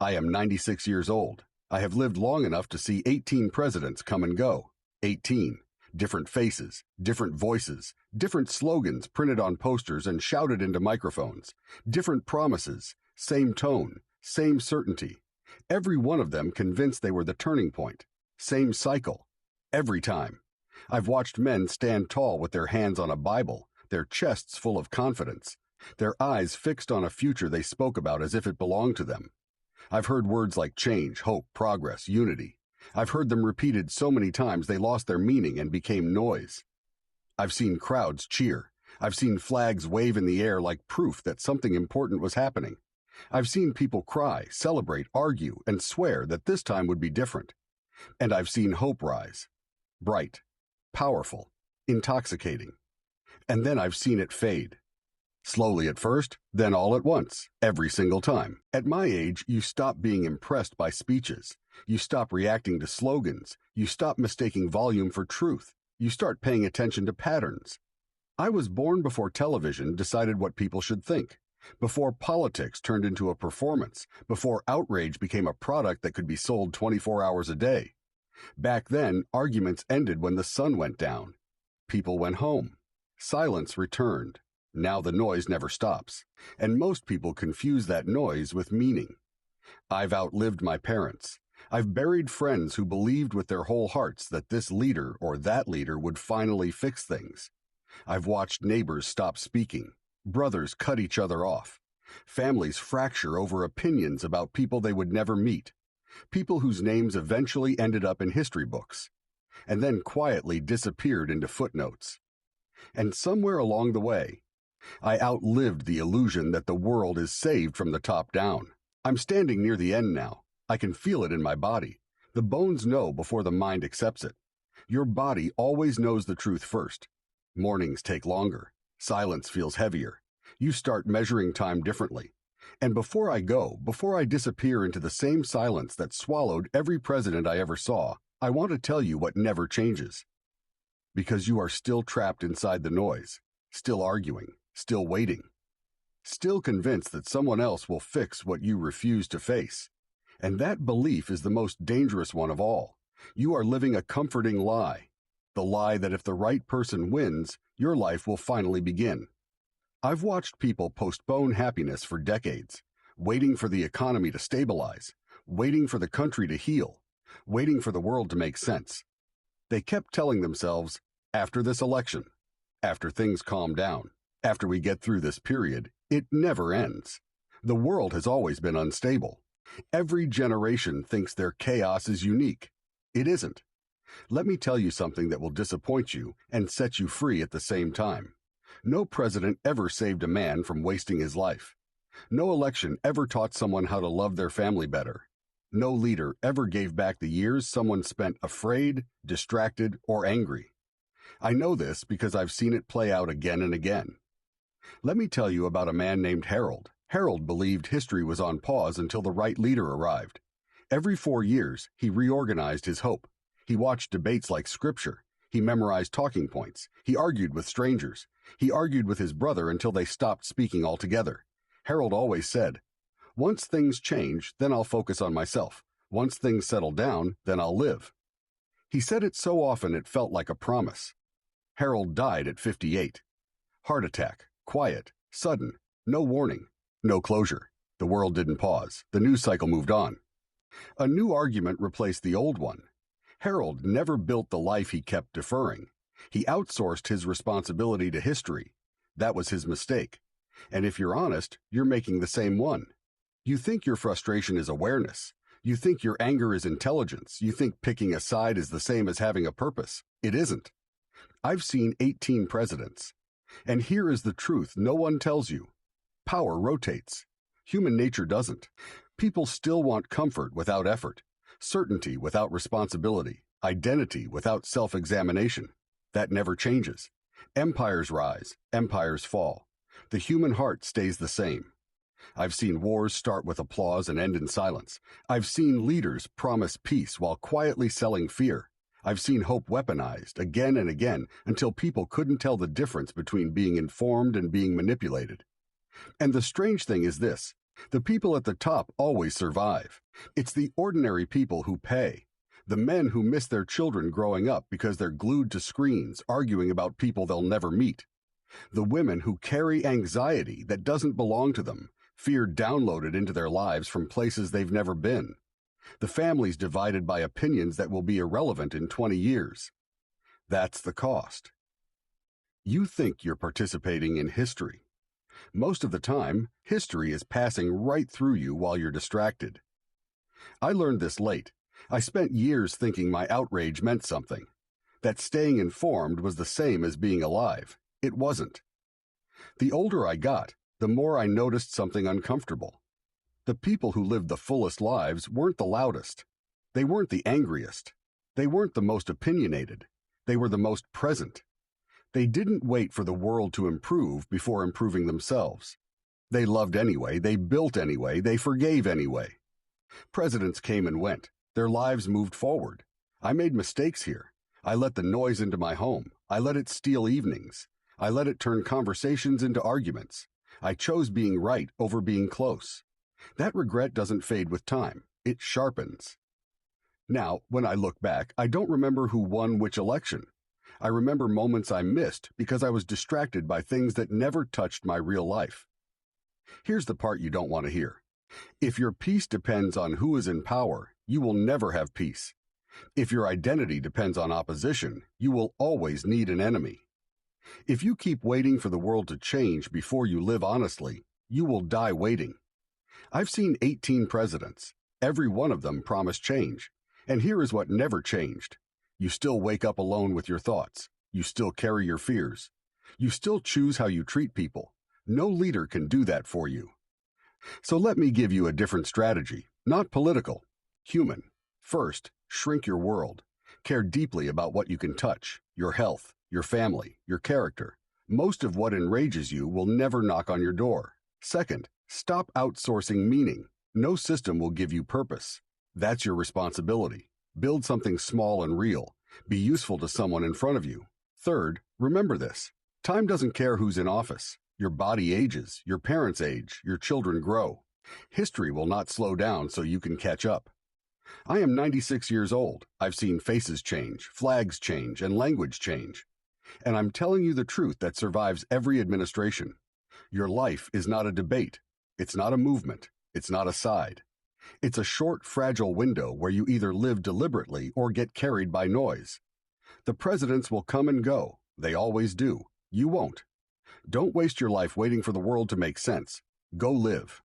I am 96 years old. I have lived long enough to see 18 presidents come and go. 18. Different faces, different voices, different slogans printed on posters and shouted into microphones, different promises, same tone, same certainty. Every one of them convinced they were the turning point. Same cycle. Every time. I've watched men stand tall with their hands on a Bible, their chests full of confidence, their eyes fixed on a future they spoke about as if it belonged to them. I've heard words like change, hope, progress, unity. I've heard them repeated so many times they lost their meaning and became noise. I've seen crowds cheer. I've seen flags wave in the air like proof that something important was happening. I've seen people cry, celebrate, argue, and swear that this time would be different. And I've seen hope rise. Bright, powerful, intoxicating. And then I've seen it fade. Slowly at first, then all at once, every single time. At my age, you stop being impressed by speeches. You stop reacting to slogans. You stop mistaking volume for truth. You start paying attention to patterns. I was born before television decided what people should think, before politics turned into a performance, before outrage became a product that could be sold 24 hours a day. Back then, arguments ended when the sun went down. People went home. Silence returned. Now the noise never stops, and most people confuse that noise with meaning. I've outlived my parents. I've buried friends who believed with their whole hearts that this leader or that leader would finally fix things. I've watched neighbors stop speaking, brothers cut each other off, families fracture over opinions about people they would never meet, people whose names eventually ended up in history books, and then quietly disappeared into footnotes. And somewhere along the way, I outlived the illusion that the world is saved from the top down. I'm standing near the end now. I can feel it in my body. The bones know before the mind accepts it. Your body always knows the truth first. Mornings take longer. Silence feels heavier. You start measuring time differently. And before I disappear into the same silence that swallowed every president I ever saw, I want to tell you what never changes. Because you are still trapped inside the noise, still arguing, still waiting, still convinced that someone else will fix what you refuse to face. And that belief is the most dangerous one of all. You are living a comforting lie, the lie that if the right person wins, your life will finally begin. I've watched people postpone happiness for decades, waiting for the economy to stabilize, waiting for the country to heal, waiting for the world to make sense. They kept telling themselves, after this election, after things calm down, after we get through this period, it never ends. The world has always been unstable. Every generation thinks their chaos is unique. It isn't. Let me tell you something that will disappoint you and set you free at the same time. No president ever saved a man from wasting his life. No election ever taught someone how to love their family better. No leader ever gave back the years someone spent afraid, distracted, or angry. I know this because I've seen it play out again and again. Let me tell you about a man named Harold. Harold believed history was on pause until the right leader arrived. Every 4 years, he reorganized his hope. He watched debates like scripture. He memorized talking points. He argued with strangers. He argued with his brother until they stopped speaking altogether. Harold always said, "Once things change, then I'll focus on myself. Once things settle down, then I'll live." He said it so often it felt like a promise. Harold died at 58. Heart attack, quiet, sudden, no warning, no closure. The world didn't pause. The news cycle moved on. A new argument replaced the old one. Harold never built the life he kept deferring. He outsourced his responsibility to history. That was his mistake. And if you're honest, you're making the same one. You think your frustration is awareness. You think your anger is intelligence. You think picking a side is the same as having a purpose. It isn't. I've seen 18 presidents. And here is the truth no one tells you. Power rotates. Human nature doesn't. People still want comfort without effort, certainty without responsibility, identity without self-examination. That never changes. Empires rise, empires fall. The human heart stays the same. I've seen wars start with applause and end in silence. I've seen leaders promise peace while quietly selling fear. I've seen hope weaponized again and again until people couldn't tell the difference between being informed and being manipulated. And the strange thing is this, The people at the top always survive. It's the ordinary people who pay. The men who miss their children growing up because they're glued to screens, arguing about people they'll never meet. The women who carry anxiety that doesn't belong to them, fear downloaded into their lives from places they've never been. The families divided by opinions that will be irrelevant in 20 years. That's the cost. You think you're participating in history. Most of the time, history is passing right through you while you're distracted. I learned this late. I spent years thinking my outrage meant something, that staying informed was the same as being alive. It wasn't. The older I got, the more I noticed something uncomfortable. The people who lived the fullest lives weren't the loudest. They weren't the angriest. They weren't the most opinionated. They were the most present. They didn't wait for the world to improve before improving themselves. They loved anyway, they built anyway, they forgave anyway. Presidents came and went. Their lives moved forward. I made mistakes here. I let the noise into my home. I let it steal evenings. I let it turn conversations into arguments. I chose being right over being close. That regret doesn't fade with time. It sharpens. Now, when I look back, I don't remember who won which election. I remember moments I missed because I was distracted by things that never touched my real life. Here's the part you don't want to hear. If your peace depends on who is in power, you will never have peace. If your identity depends on opposition, you will always need an enemy. If you keep waiting for the world to change before you live honestly, you will die waiting. I've seen 18 presidents. Every one of them promised change. And here is what never changed. You still wake up alone with your thoughts. You still carry your fears. You still choose how you treat people. No leader can do that for you. So let me give you a different strategy, not political, human. First, shrink your world. Care deeply about what you can touch, your health, your family, your character. Most of what enrages you will never knock on your door. Second, stop outsourcing meaning. No system will give you purpose. That's your responsibility. Build something small and real. Be useful to someone in front of you. Third, remember this. Time doesn't care who's in office. Your body ages, your parents age, your children grow. History will not slow down so you can catch up. I am 96 years old. I've seen faces change, flags change, and language change. And I'm telling you the truth that survives every administration. Your life is not a debate. It's not a movement. It's not a side. It's a short, fragile window where you either live deliberately or get carried by noise. The presidents will come and go. They always do. You won't. Don't waste your life waiting for the world to make sense. Go live.